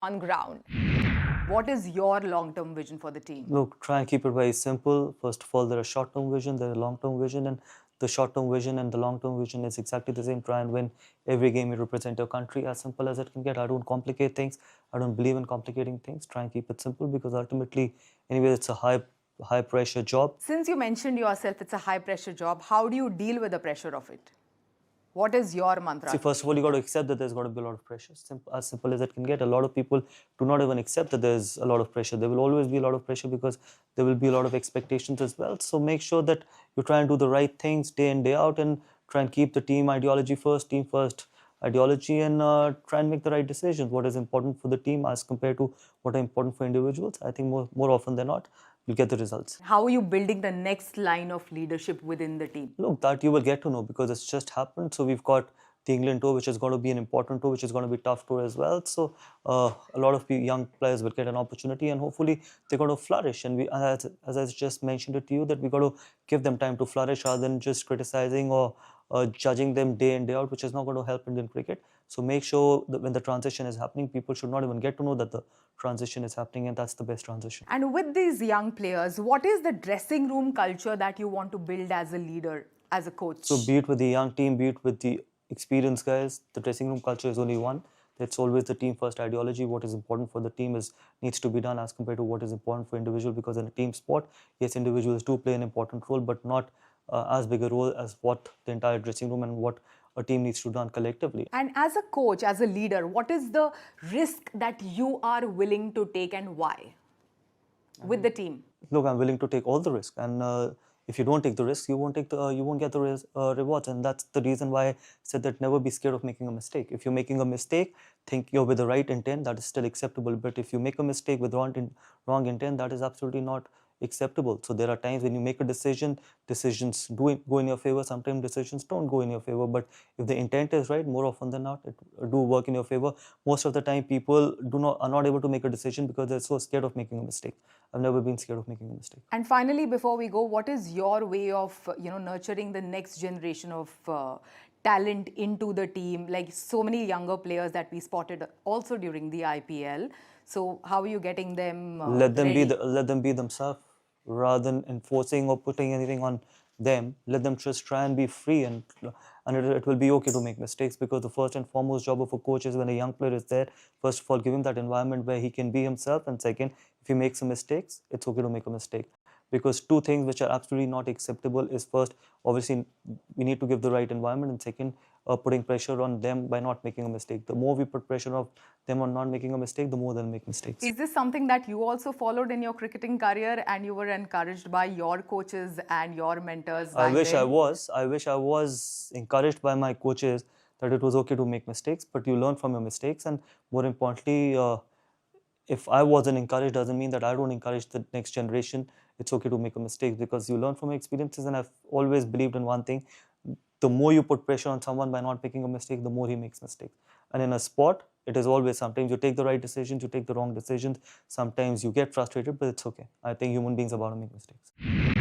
on ground. What is your long-term vision for the team? Look, try and keep it very simple. First of all, there is short-term vision, there is long-term vision, and the short-term vision and the long-term vision is exactly the same. Try and win every game you represent your country, as simple as it can get. I don't complicate things. I don't believe in complicating things. Try and keep it simple, because ultimately, anyway, it's a high pressure job. Since you mentioned yourself, it's a high pressure job. How do you deal with the pressure of it? What is your mantra? See, first of all, you got to accept that there's got to be a lot of pressure. As simple as it can get. A lot of people do not even accept that there's a lot of pressure. There will always be a lot of pressure because there will be a lot of expectations as well. So make sure that you try and do the right things day in, day out, and try and keep the team ideology first, team first ideology, and try and make the right decisions. What is important for the team as compared to what are important for individuals. I think more often than not, you'll get the results. How are you building the next line of leadership within the team? Look, that you will get to know, because it's just happened. So we've got the England tour, which is going to be an important tour, which is going to be a tough tour as well. So a lot of young players will get an opportunity, and hopefully they're going to flourish. And we, as I just mentioned it to you, that we got to give them time to flourish rather than just criticizing or judging them day in, day out, which is not going to help Indian cricket. So make sure that when the transition is happening, people should not even get to know that the transition is happening, and that's the best transition. And with these young players, what is the dressing room culture that you want to build as a leader, as a coach? So be it with the young team, be it with the experienced guys, the dressing room culture is only one. It's always the team first ideology. What is important for the team needs to be done as compared to what is important for individual, because in a team sport, yes, individuals do play an important role, but not as big a role as what the entire dressing room and what a team needs to do collectively. And as a coach, as a leader, what is the risk that you are willing to take, and why with the team? Look, I'm willing to take all the risk, and if you don't take the risk, you won't get the rewards, and that's the reason why I said that never be scared of making a mistake. If you're making a mistake, think you're with the right intent, that is still acceptable. But if you make a mistake with wrong intent, that is absolutely not acceptable. So there are times when you make a decision, decisions do go in your favor, sometimes decisions don't go in your favor. But if the intent is right, more often than not, it do work in your favor. Most of the time, people are not able to make a decision because they're so scared of making a mistake. I've never been scared of making a mistake. And finally, before we go, what is your way of nurturing the next generation of talent into the team? Like so many younger players that we spotted also during the IPL. So how are you getting them let them be themselves, rather than enforcing or putting anything on them. Let them just try and be free, and it will be okay to make mistakes, because the first and foremost job of a coach is, when a young player is there, first of all, give him that environment where he can be himself, and second, if he makes some mistakes, it's okay to make a mistake. Because two things which are absolutely not acceptable is, first, obviously, we need to give the right environment, and second, putting pressure on them by not making a mistake. The more we put pressure on them on not making a mistake, the more they'll make mistakes. Is this something that you also followed in your cricketing career, and you were encouraged by your coaches and your mentors? I wish I was encouraged by my coaches that it was okay to make mistakes, but you learn from your mistakes, and more importantly, if I wasn't encouraged, doesn't mean that I don't encourage the next generation. It's okay to make a mistake, because you learn from your experiences, and I've always believed in one thing: the more you put pressure on someone by not making a mistake, the more he makes mistakes. And in a sport, it is always, sometimes you take the right decisions, you take the wrong decisions, sometimes you get frustrated, but it's okay. I think human beings are bound to make mistakes.